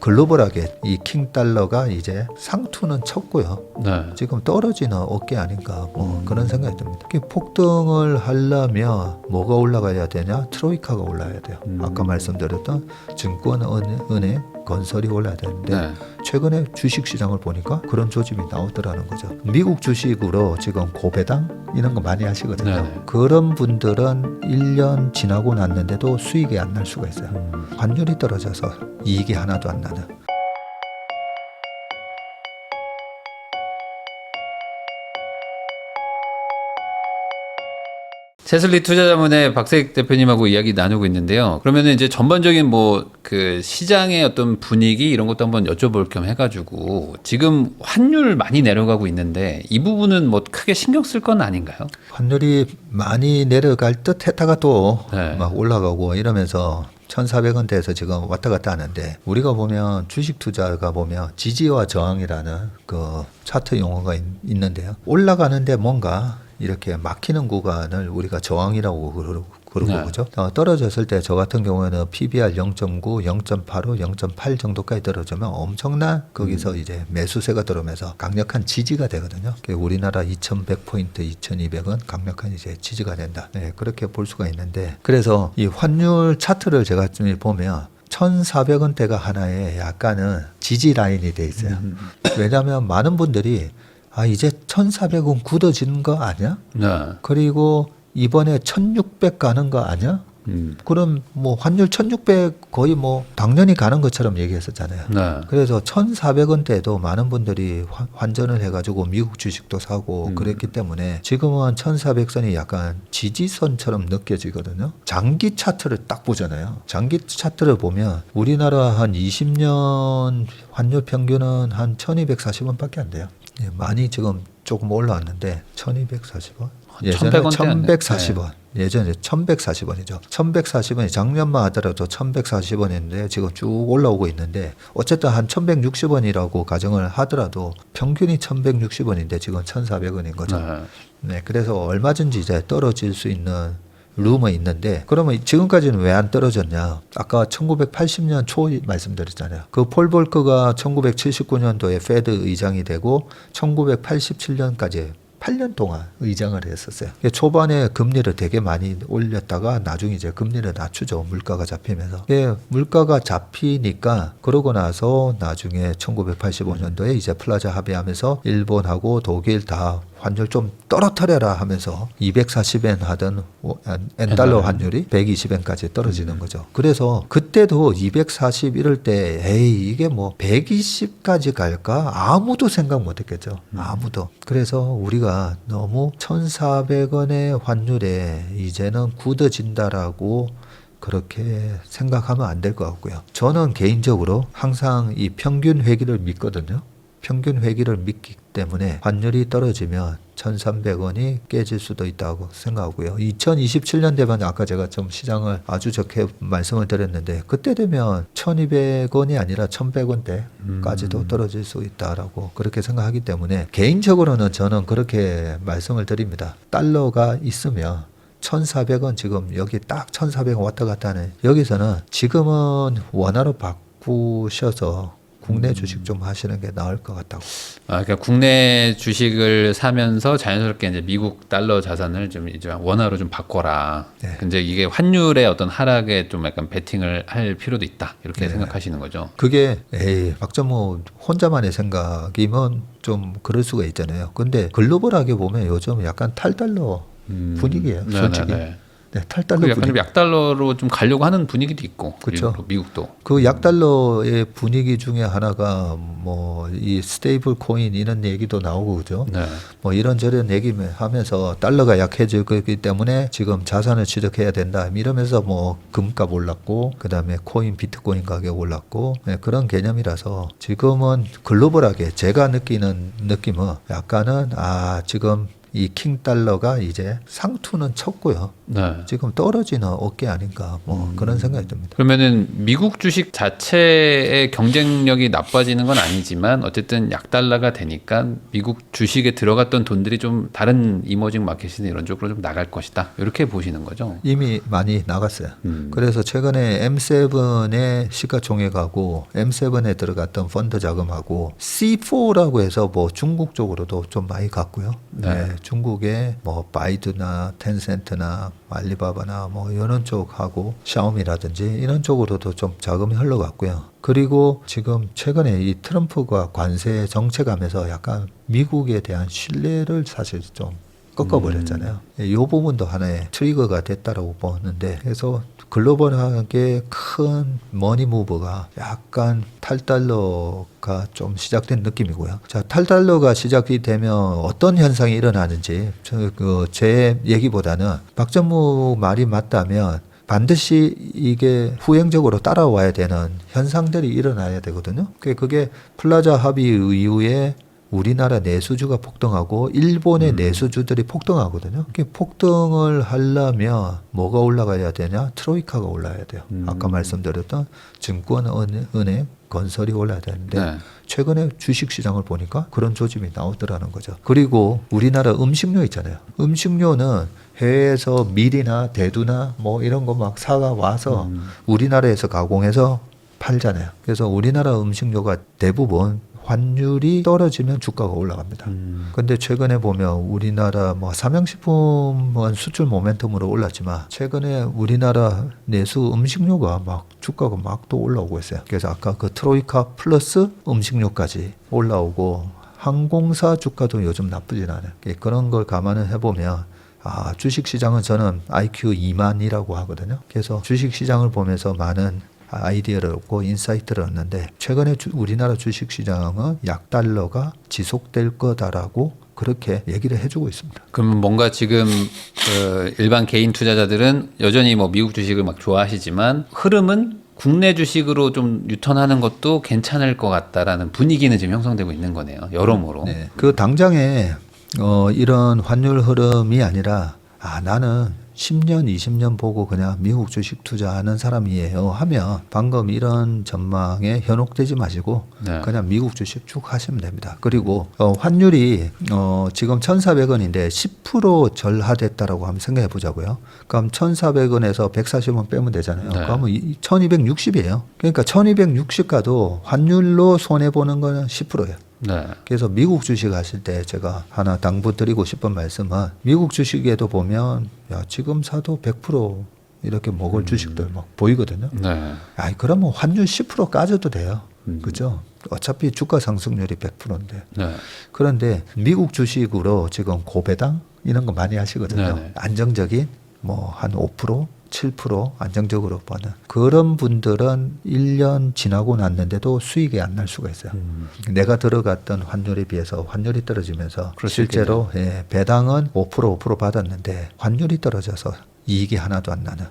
글로벌하게 이 킹 달러가 이제 상투는 쳤고요. 네. 지금 떨어지는 어깨 아닌가 뭐 그런 생각이 듭니다. 폭등을 하려면 뭐가 올라가야 되냐? 트로이카가 올라야 돼요. 아까 말씀드렸던 증권, 은행, 건설이 올라야 되는데 네. 최근에 주식시장을 보니까 그런 조짐이 나오더라는 거죠. 미국 주식으로 지금 고배당 이런 거 많이 하시거든요. 네네. 그런 분들은 1년 지나고 났는데도 수익이 안 날 수가 있어요. 환율이 떨어져서 이익이 하나도 안 나는. 새슬리 투자자문의 박세익 대표님하고 이야기 나누고 있는데요. 그러면은 이제 전반적인 뭐 그 시장의 어떤 분위기 이런 것도 한번 여쭤볼 겸 해가지고 지금 환율 많이 내려가고 있는데 이 부분은 뭐 크게 신경 쓸 건 아닌가요? 환율이 많이 내려갈 듯 했다가 또 막 네. 올라가고 이러면서 1,400원대에서 지금 왔다 갔다 하는데 우리가 보면 주식 투자가 보면 지지와 저항이라는 그 차트 용어가 있는데요. 올라가는데 뭔가 이렇게 막히는 구간을 우리가 저항이라고 그러고 네. 그죠? 떨어졌을 때 저 같은 경우에는 PBR 0.9, 0.85, 0.8 정도까지 떨어지면 엄청난 거기서 이제 매수세가 들어오면서 강력한 지지가 되거든요. 우리나라 2,100포인트, 2,200은 강력한 이제 지지가 된다. 네, 그렇게 볼 수가 있는데 그래서 이 환율 차트를 제가 좀 보면 1,400원대가 하나의 약간은 지지 라인이 돼 있어요. 왜냐하면 많은 분들이 아 이제 1,400원 굳어지는 거 아니야? 네. 그리고 이번에 1,600 가는 거 아니야? 그럼 뭐 환율 1,600 거의 뭐 당연히 가는 것처럼 얘기했었잖아요. 네. 그래서 1,400원대도 많은 분들이 환전을 해가지고 미국 주식도 사고 그랬기 때문에 지금은 1,400선이 약간 지지선처럼 느껴지거든요. 장기 차트를 딱 보잖아요. 장기 차트를 보면 우리나라 한 20년 환율 평균은 한 1,240원밖에 안 돼요. 예, 많이 지금 조금 올라왔는데 1,240원? 예전에 1,140원. 예전에 1,140원이죠. 1,140원이 작년만 하더라도 1,140원인데 지금 쭉 올라오고 있는데 어쨌든 한 1,160원이라고 가정을 하더라도 평균이 1,160원인데 지금 1,400원인 거죠. 네, 그래서 얼마든지 이제 떨어질 수 있는 룸은 있는데 그러면 지금까지는 왜 안 떨어졌냐? 아까 1980년 초 말씀드렸잖아요. 그 폴 볼커가 1979년도에 페드 의장이 되고 1987년까지 8년 동안 의장을 했었어요. 초반에 금리를 되게 많이 올렸다가 나중에 이제 금리를 낮추죠. 물가가 잡히면서. 물가가 잡히니까 그러고 나서 나중에 1985년도에 이제 플라자 합의하면서 일본하고 독일 다 환율 좀 떨어뜨려라 하면서 240엔 하던 엔달러 환율이 120엔까지 떨어지는 거죠. 그래서 그때도 240 이럴 때 에이 이게 뭐 120까지 갈까? 아무도 생각 못 했겠죠. 아무도. 그래서 우리가 너무 1,400원의 환율에 이제는 굳어진다라고 그렇게 생각하면 안 될 것 같고요. 저는 개인적으로 항상 이 평균 회귀를 믿거든요. 평균 회귀를 믿기 때문에 환율이 떨어지면 1,300원이 깨질 수도 있다고 생각하고요. 2027년 되면 아까 제가 좀 시장을 아주 좋게 말씀을 드렸는데 그때 되면 1,200원이 아니라 1,100원대까지도 떨어질 수 있다라고 그렇게 생각하기 때문에 개인적으로는 저는 그렇게 말씀을 드립니다. 달러가 있으면 1,400원 지금 여기 딱 1,400원 왔다 갔다 하는 여기서는 지금은 원화로 바꾸셔서 국내 주식 좀 하시는 게 나을 것 같다고. 그러니까 국내 주식을 사면서 자연스럽게 이제 미국 달러 자산을 좀 이제 원화로 좀 바꿔라. 네. 근데 이게 환율의 어떤 하락에 좀 약간 베팅을 할 필요도 있다. 이렇게 네. 생각하시는 거죠. 그게 박정호 혼자만의 생각이면 좀 그럴 수가 있잖아요. 근데 글로벌하게 보면 요즘 약간 탈달러 분위기예요. 솔직히. 네네네. 네, 탈달러 그 약간 분위기. 좀 약달러로 좀 가려고 하는 분위기도 있고. 그쵸. 일부러 미국도. 그 약달러의 분위기 중에 하나가 뭐 이 스테이블 코인 이런 얘기도 나오고 그죠. 네. 뭐 이런저런 얘기 하면서 달러가 약해질 거기 때문에 지금 자산을 취득해야 된다 이러면서 뭐 금값 올랐고 그다음에 코인 비트코인 가격 올랐고 네, 그런 개념이라서 지금은 글로벌하게 제가 느끼는 느낌은 약간은 지금 이 킹 달러가 이제 상투는 쳤고요. 네. 지금 떨어지는 어깨 아닌가 뭐 그런 생각이 듭니다. 그러면은 미국 주식 자체의 경쟁력이 나빠지는 건 아니지만 어쨌든 약달러가 되니까 미국 주식에 들어갔던 돈들이 좀 다른 이머징 마켓이나 이런 쪽으로 좀 나갈 것이다. 이렇게 보시는 거죠. 이미 많이 나갔어요. 그래서 최근에 M7의 시가총액하고 M7에 들어갔던 펀드 자금하고 C4라고 해서 뭐 중국 쪽으로도 좀 많이 갔고요. 네, 중국의 뭐 바이두나 텐센트나 알리바바나 뭐 이런 쪽하고 샤오미라든지 이런 쪽으로도 좀 자금이 흘러갔고요. 그리고 지금 최근에 이 트럼프가 관세 정책하면서 약간 미국에 대한 신뢰를 사실 좀 꺾어버렸잖아요. 이 부분도 하나의 트리거가 됐다라고 보는데, 그래서 글로벌하게 큰 머니 무브가 약간 탈달러가 좀 시작된 느낌이고요. 자, 탈달러가 시작이 되면 어떤 현상이 일어나는지 제 얘기보다는 박전무 말이 맞다면 반드시 이게 후행적으로 따라와야 되는 현상들이 일어나야 되거든요. 그게 플라자 합의 이후에 우리나라 내수주가 폭등하고 일본의 내수주들이 폭등하거든요. 이게 폭등을 하려면 뭐가 올라가야 되냐? 트로이카가 올라야 돼요. 아까 말씀드렸던 증권, 은행, 건설이 올라야 되는데 네. 최근에 주식시장을 보니까 그런 조짐이 나오더라는 거죠. 그리고 우리나라 음식료 있잖아요. 음식료는 해외에서 밀이나 대두나 뭐 이런 거 막 사가 와서 우리나라에서 가공해서 팔잖아요. 그래서 우리나라 음식료가 대부분 환율이 떨어지면 주가가 올라갑니다. 근데 최근에 보면 우리나라 뭐 삼양식품은 수출 모멘텀으로 올랐지만 최근에 우리나라 내수 음식료가 막 주가가 막 또 올라오고 있어요. 그래서 아까 그 트로이카 플러스 음식료까지 올라오고 항공사 주가도 요즘 나쁘진 않아요. 그런 걸 감안을 해보면 주식시장은 저는 IQ 2만이라고 하거든요. 그래서 주식시장을 보면서 많은 아이디어를 얻고 인사이트를 얻는데 최근에 우리나라 주식시장은 약달러가 지속될 거다라고 그렇게 얘기를 해주고 있습니다. 그러면 뭔가 지금 일반 개인 투자자들은 여전히 뭐 미국 주식을 막 좋아하시지만 흐름은 국내 주식으로 좀 유턴하는 것도 괜찮을 것 같다라는 분위기는 지금 형성되고 있는 거네요. 여러모로. 네. 그 당장에 이런 환율 흐름이 아니라 나는 10년, 20년 보고 그냥 미국 주식 투자하는 사람이에요 하면 방금 이런 전망에 현혹되지 마시고 네. 그냥 미국 주식 쭉 하시면 됩니다. 그리고 환율이 지금 1,400원인데 10% 절하됐다라고 한번 생각해 보자고요. 그럼 1,400원에서 140원 빼면 되잖아요. 네. 그러면 1,260이에요. 그러니까 1,260 가도 환율로 손해보는 거는 10%예요. 네. 그래서 미국 주식 하실 때 제가 하나 당부드리고 싶은 말씀은 미국 주식에도 보면 지금 사도 100% 이렇게 먹을 주식들 막 보이거든요. 네. 그러면 환율 10% 까져도 돼요. 그죠? 어차피 주가 상승률이 100%인데. 네. 그런데 미국 주식으로 지금 고배당 이런 거 많이 하시거든요. 네네. 안정적인 뭐 한 5%, 7% 안정적으로 버는 그런 분들은 1년 지나고 났는데도 수익이 안 날 수가 있어요. 내가 들어갔던 환율에 비해서 환율이 떨어지면서 그럴 수 실제로 배당은 5% 받았는데 환율이 떨어져서 이익이 하나도 안 나는.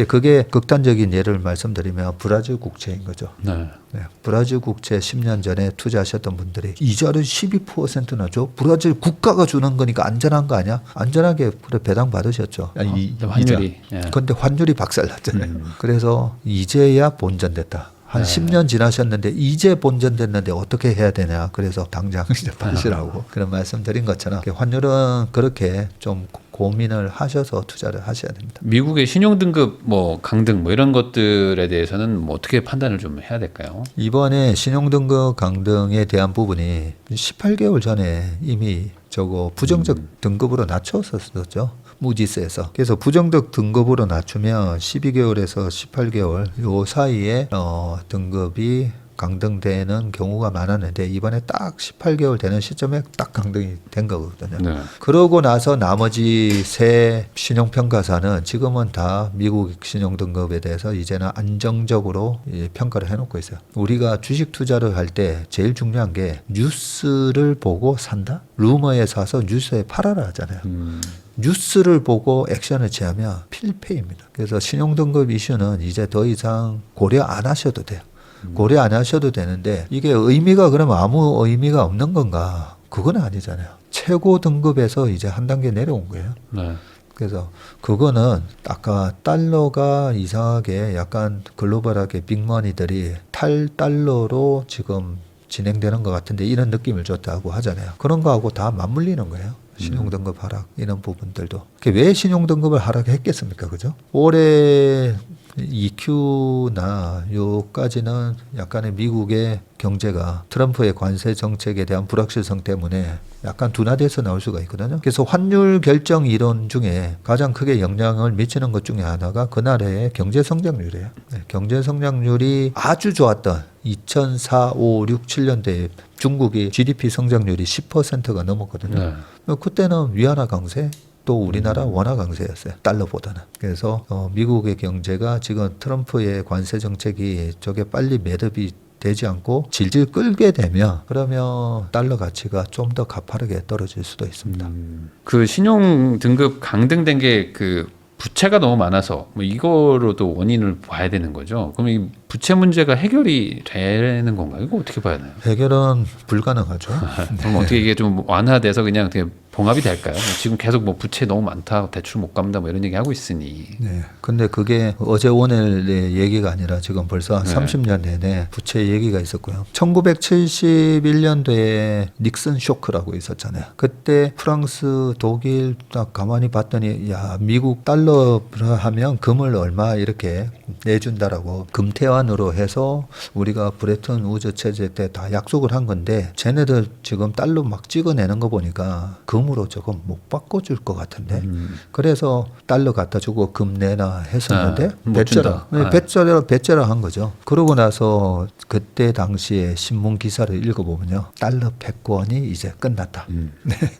그게 극단적인 예를 말씀드리면 브라질 국채인 거죠. 네. 네, 브라질 국채 10년 전에 투자하셨던 분들이 이자를 12%나 줘? 브라질 국가가 주는 거니까 안전한 거 아니야? 안전하게 그래 배당 받으셨죠. 환율이. 예. 근데 환율이 박살났잖아요. 그래서 이제야 본전됐다. 한 10년 지나셨는데 이제 본전됐는데 어떻게 해야 되냐. 그래서 당장 이제 파시라고 그런 말씀 드린 것처럼 환율은 그렇게 좀 고민을 하셔서 투자를 하셔야 됩니다. 미국의 신용등급 뭐 강등 뭐 이런 것들에 대해서는 뭐 어떻게 판단을 좀 해야 될까요? 이번에 신용등급 강등에 대한 부분이 18개월 전에 이미 저거 부정적 등급으로 낮췄었죠. 무지스에서. 그래서 부정적 등급으로 낮추면 12개월에서 18개월 요 사이에 등급이 강등되는 경우가 많았는데 이번에 딱 18개월 되는 시점에 딱 강등이 된 거거든요. 네. 그러고 나서 나머지 세 신용평가사는 지금은 다 미국 신용등급에 대해서 이제는 안정적으로 평가를 해놓고 있어요. 우리가 주식 투자를 할 때 제일 중요한 게 뉴스를 보고 산다? 루머에 사서 뉴스에 팔아라 하잖아요. 뉴스를 보고 액션을 취하면 필패입니다. 그래서 신용등급 이슈는 이제 더 이상 고려 안 하셔도 돼요. 고려 안 하셔도 되는데 이게 의미가 그러면 아무 의미가 없는 건가? 그건 아니잖아요. 최고 등급에서 이제 한 단계 내려온 거예요. 네. 그래서 그거는 아까 달러가 이상하게 약간 글로벌하게 빅머니들이 탈달러로 지금 진행되는 것 같은데 이런 느낌을 줬다고 하잖아요. 그런 거하고 다 맞물리는 거예요. 신용등급 하락 이런 부분들도. 왜 신용등급을 하락했겠습니까? 그죠? 올해 EQ나 요까지는 약간의 미국의 경제가 트럼프의 관세 정책에 대한 불확실성 때문에 약간 둔화돼서 나올 수가 있거든요. 그래서 환율 결정 이론 중에 가장 크게 영향을 미치는 것 중에 하나가 그 나라의 경제 성장률이에요. 네, 경제 성장률이 아주 좋았던 2004, 5, 6, 7년대에 중국이 GDP 성장률이 10%가 넘었거든요. 네. 그때는 위안화 강세 또 우리나라 원화 강세였어요. 달러보다는. 그래서 미국의 경제가 지금 트럼프의 관세 정책이 저게 빨리 매듭이 되지 않고 질질 끌게 되면 그러면 달러 가치가 좀 더 가파르게 떨어질 수도 있습니다. 그 신용 등급 강등된 게 그 부채가 너무 많아서 뭐 이거로도 원인을 봐야 되는 거죠. 그럼 이 부채 문제가 해결이 되는 건가요? 이거 어떻게 봐야 하나요? 해결은 불가능하죠. 그럼 어떻게 이게 좀 완화돼서 그냥 되게 봉합이 될까요? 지금 계속 뭐 부채 너무 많다, 대출 못 갚는다 뭐 이런 얘기 하고 있으니. 네. 근데 그게 어제 오늘의 얘기가 아니라 지금 벌써 한 네. 30년 내내 부채 얘기가 있었고요. 1971년도에 닉슨 쇼크라고 있었잖아요. 그때 프랑스, 독일 딱 가만히 봤더니 야, 미국 달러로 하면 금을 얼마 이렇게 내준다라고 금태환으로 해서 우리가 브레튼 우즈 체제 때 다 약속을 한 건데 쟤네들 지금 달러 막 찍어내는 거 보니까 금으로 조금 못 바꿔줄 것 같은데 그래서 달러 갖다 주고 금 내나 했었는데 못 준다. 배째라 한 거죠. 그러고 나서 그때 당시에 신문 기사를 읽어보면요. 달러 패권이 이제 끝났다. 네.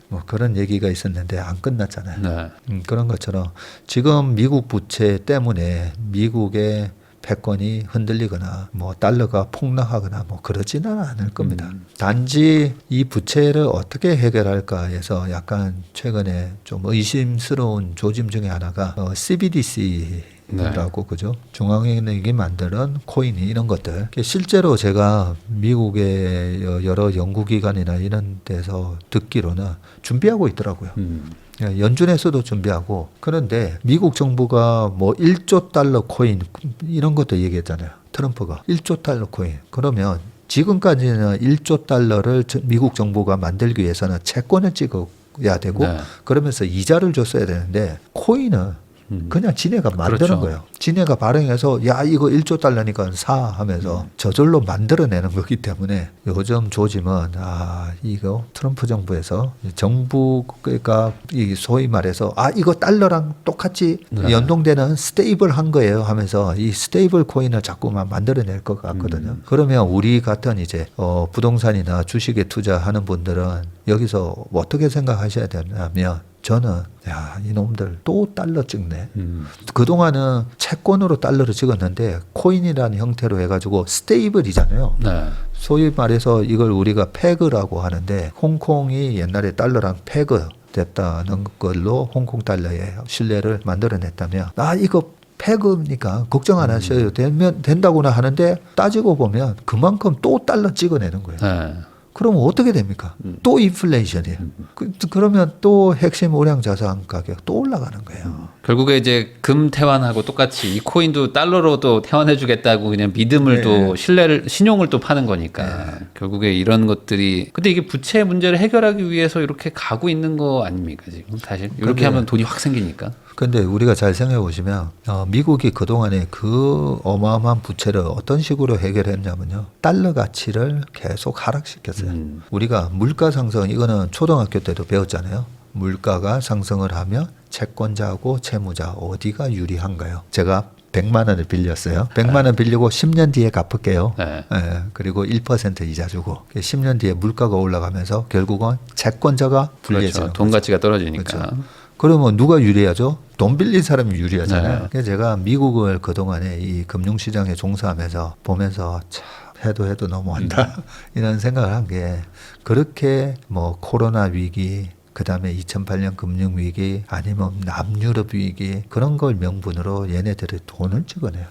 뭐 그런 얘기가 있었는데 안 끝났잖아요. 네. 그런 것처럼 지금 미국 부채 때문에 미국의 패권이 흔들리거나 뭐 달러가 폭락하거나 뭐 그러지는 않을 겁니다. 단지 이 부채를 어떻게 해결할까 해서 약간 최근에 좀 의심스러운 조짐 중에 하나가 CBDC라고 그죠? 중앙은행이 만드는 코인 이런 것들. 실제로 제가 미국의 여러 연구기관이나 이런 데서 듣기로는 준비하고 있더라고요. 연준에서도 준비하고 그런데 미국 정부가 뭐 1조 달러 코인 이런 것도 얘기했잖아요. 트럼프가 1조 달러 코인. 그러면 지금까지는 1조 달러를 미국 정부가 만들기 위해서는 채권을 찍어야 되고 네. 그러면서 이자를 줬어야 되는데 코인은 그냥 지네가 만드는 그렇죠. 거예요. 지네가 발행해서 야 이거 1조 달러니까 사 하면서 저절로 만들어내는 거기 때문에 요즘 조짐은 이거 트럼프 정부에서 정부가 이 소위 말해서 이거 달러랑 똑같이 연동되는 스테이블한 거예요 하면서 이 스테이블 코인을 자꾸만 만들어낼 것 같거든요. 그러면 우리 같은 이제 부동산이나 주식에 투자하는 분들은 여기서 어떻게 생각하셔야 되냐면 저는 이놈들 또 달러 찍네. 그동안은 채권으로 달러를 찍었는데 코인이라는 형태로 해가지고 스테이블이잖아요. 네. 소위 말해서 이걸 우리가 페그라고 하는데 홍콩이 옛날에 달러랑 페그 됐다는 걸로 홍콩 달러의 신뢰를 만들어냈다면 이거 패급이니까 걱정 안 하셔도 된다고나 하는데 따지고 보면 그만큼 또 달러 찍어내는 거예요. 네. 그러면 어떻게 됩니까? 또 인플레이션이에요. 그러면 또 핵심 우량 자산 가격 또 올라가는 거예요. 결국에 이제 금 태환하고 똑같이 이 코인도 달러로 또 태환해주겠다고 그냥 믿음을 또 신용을 또 파는 거니까 결국에 이런 것들이 근데 이게 부채 문제를 해결하기 위해서 이렇게 가고 있는 거 아닙니까 지금 사실 이렇게 하면 돈이 확 생기니까. 근데 우리가 잘 생각해 보시면 미국이 그동안에 그 어마어마한 부채를 어떤 식으로 해결했냐면요. 달러 가치를 계속 하락시켰어요. 우리가 물가 상승 이거는 초등학교 때도 배웠잖아요. 물가가 상승을 하면 채권자하고 채무자 어디가 유리한가요? 제가 100만 원을 빌렸어요. 100만 원 빌리고 10년 뒤에 갚을게요. 네. 그리고 1% 이자 주고 10년 뒤에 물가가 올라가면서 결국은 채권자가 불리해지는 그렇죠. 돈 가치가 떨어지니까. 그렇죠. 그러면 누가 유리하죠? 돈 빌린 사람이 유리하잖아요. 네. 그래서 제가 미국을 그동안에 이 금융시장에 종사하면서 보면서 참 해도 너무한다 이런 생각을 한 게 그렇게 뭐 코로나 위기 그다음에 2008년 금융위기 아니면 남유럽 위기 그런 걸 명분으로 얘네들이 돈을 찍어내요.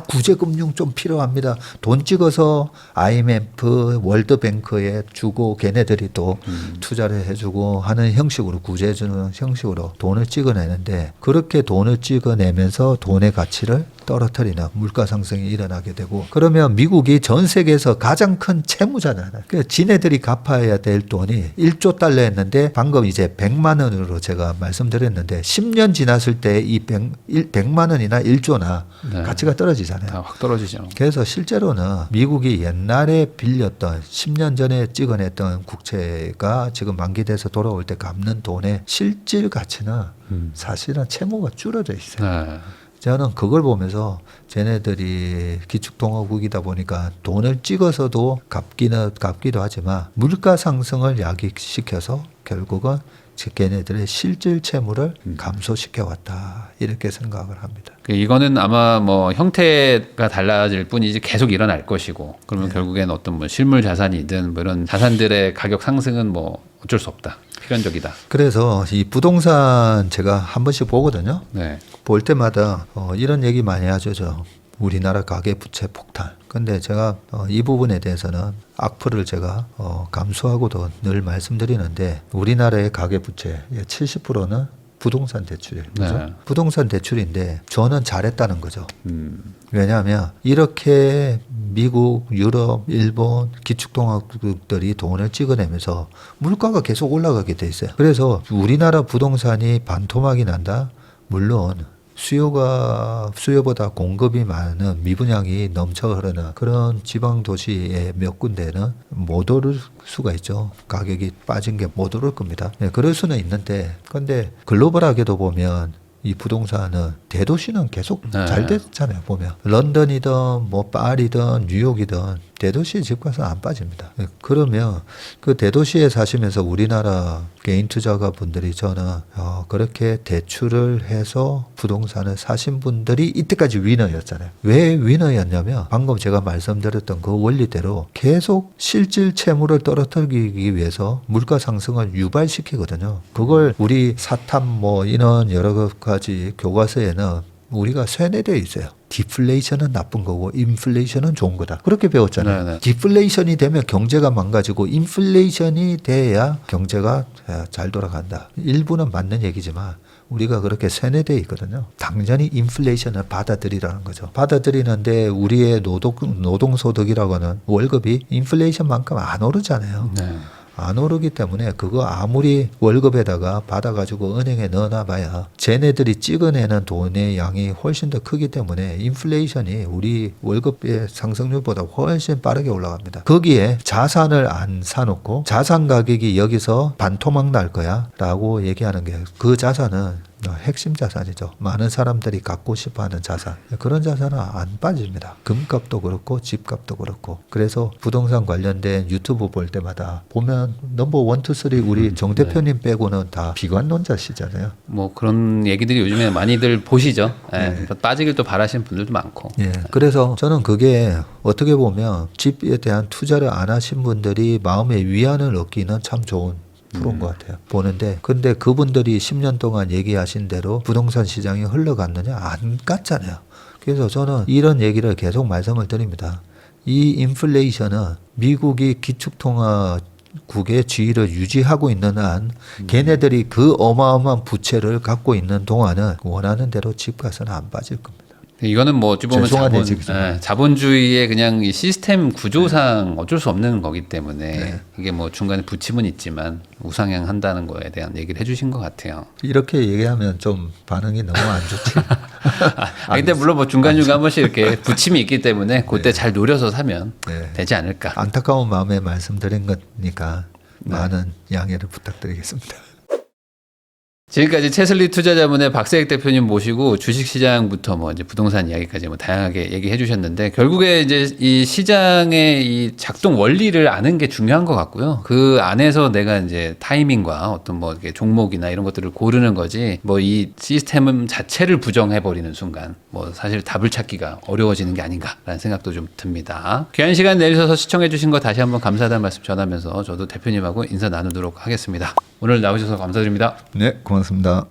구제금융 좀 필요합니다. 돈 찍어서 IMF, 월드뱅크에 주고 걔네들이 또 투자를 해주고 하는 형식으로 구제해주는 형식으로 돈을 찍어내는데 그렇게 돈을 찍어내면서 돈의 가치를 떨어뜨리나 물가 상승이 일어나게 되고 그러면 미국이 전 세계에서 가장 큰 채무잖아요. 그러니까 지네들이 갚아야 될 돈이 1조 달러였는데 방금 이제 100만 원으로 제가 말씀드렸는데 10년 지났을 때 이 100만 원이나 1조나 네. 가치가 떨어지잖아요. 다 확 떨어지죠. 그래서 실제로는 미국이 옛날에 빌렸던 10년 전에 찍어냈던 국채가 지금 만기돼서 돌아올 때 갚는 돈의 실질 가치는 사실은 채무가 줄어져 있어요. 네. 저는 그걸 보면서 쟤네들이 기축통화국이다 보니까 돈을 찍어서도 갚기도 하지만 물가 상승을 야기시켜서 결국은 걔네들의 실질 채무를 감소시켜 왔다 이렇게 생각을 합니다. 이거는 아마 뭐 형태가 달라질 뿐이지 계속 일어날 것이고 그러면 결국엔 어떤 뭐 실물 자산이든 뭐 이런 자산들의 가격 상승은 뭐 어쩔 수 없다. 필연적이다. 그래서 이 부동산 제가 한 번씩 보거든요. 네. 볼 때마다 이런 얘기 많이 하죠. 우리나라 가계부채 폭탄. 근데 제가 이 부분에 대해서는 악플을 제가 감수하고도 늘 말씀드리는데 우리나라의 가계부채의 70%는 부동산 대출이에요. 그죠? 네. 부동산 대출인데 저는 잘했다는 거죠. 왜냐하면 이렇게 미국, 유럽, 일본 기축통화국들이 돈을 찍어내면서 물가가 계속 올라가게 돼 있어요. 그래서 우리나라 부동산이 반토막이 난다? 물론 수요보다 공급이 많은 미분양이 넘쳐 흐르는 그런 지방 도시의 몇 군데는 못 오를 수가 있죠. 가격이 빠진 게 못 오를 겁니다. 네, 그럴 수는 있는데, 근데 글로벌하게도 보면 이 부동산은 대도시는 계속 잘 됐잖아요. 보면 런던이든 뭐 파리든 뉴욕이든 대도시 집값은 안 빠집니다. 그러면 그 대도시에 사시면서 우리나라 개인 투자가 분들이 저는 그렇게 대출을 해서 부동산을 사신 분들이 이때까지 위너였잖아요. 왜 위너였냐면 방금 제가 말씀드렸던 그 원리대로 계속 실질 채무를 떨어뜨리기 위해서 물가 상승을 유발시키거든요. 그걸 우리 사탐 뭐 이런 여러 가지 교과서에는 우리가 세뇌되어 있어요. 디플레이션은 나쁜 거고 인플레이션은 좋은 거다. 그렇게 배웠잖아요. 네네. 디플레이션이 되면 경제가 망가지고 인플레이션이 돼야 경제가 잘 돌아간다. 일부는 맞는 얘기지만 우리가 그렇게 세뇌되어 있거든요. 당연히 인플레이션을 받아들이라는 거죠. 받아들이는데 우리의 노동소득이라고는 월급이 인플레이션만큼 안 오르잖아요. 네. 안 오르기 때문에 그거 아무리 월급에다가 받아가지고 은행에 넣어놔봐야 쟤네들이 찍어내는 돈의 양이 훨씬 더 크기 때문에 인플레이션이 우리 월급의 상승률보다 훨씬 빠르게 올라갑니다. 거기에 자산을 안 사놓고 자산 가격이 여기서 반토막 날 거야 라고 얘기하는 게 그 자산은 핵심 자산이죠. 많은 사람들이 갖고 싶어하는 자산. 그런 자산은 안 빠집니다. 금값도 그렇고 집값도 그렇고. 그래서 부동산 관련된 유튜브 볼 때마다 보면 넘버 1, 2, 3 우리 정 대표님 빼고는 다 비관론자시잖아요. 뭐 그런 얘기들이 요즘에 많이들 보시죠. 예. 빠지길 또 바라시는 분들도 많고. 예. 그래서 저는 그게 어떻게 보면 집에 대한 투자를 안 하신 분들이 마음의 위안을 얻기는 참 좋은 프로인 것 같아요. 보는데 근데 그분들이 10년 동안 얘기하신 대로 부동산 시장이 흘러갔느냐? 안 갔잖아요. 그래서 저는 이런 얘기를 계속 말씀을 드립니다. 이 인플레이션은 미국이 기축통화국의 지위를 유지하고 있는 한 걔네들이 그 어마어마한 부채를 갖고 있는 동안은 원하는 대로 집값은 안 빠질 겁니다. 이거는 뭐 어찌 보면 죄송한 얘기지만. 자본주의의 그냥 이 시스템 구조상 어쩔 수 없는 거기 때문에 이게 뭐 중간에 부침은 있지만 우상향한다는 거에 대한 얘기를 해주신 것 같아요. 이렇게 얘기하면 좀 반응이 너무 안 좋지. 근데 물론 뭐 중간중간 한 번씩 이렇게 부침이 있기 때문에 그때 잘 노려서 사면 되지 않을까. 안타까운 마음에 말씀드린 거니까 많은 양해를 부탁드리겠습니다. 지금까지 채슬리 투자자문의 박세익 대표님 모시고 주식시장부터 뭐 이제 부동산 이야기까지 뭐 다양하게 얘기해 주셨는데 결국에 이제 이 시장의 이 작동 원리를 아는 게 중요한 것 같고요. 그 안에서 내가 이제 타이밍과 어떤 뭐 이렇게 종목이나 이런 것들을 고르는 거지 뭐 이 시스템 자체를 부정해 버리는 순간 뭐 사실 답을 찾기가 어려워지는 게 아닌가라는 생각도 좀 듭니다. 귀한 시간 내주셔서 시청해 주신 거 다시 한번 감사하다는 말씀 전하면서 저도 대표님하고 인사 나누도록 하겠습니다. 오늘 나오셔서 감사드립니다. 네, 고맙습니다.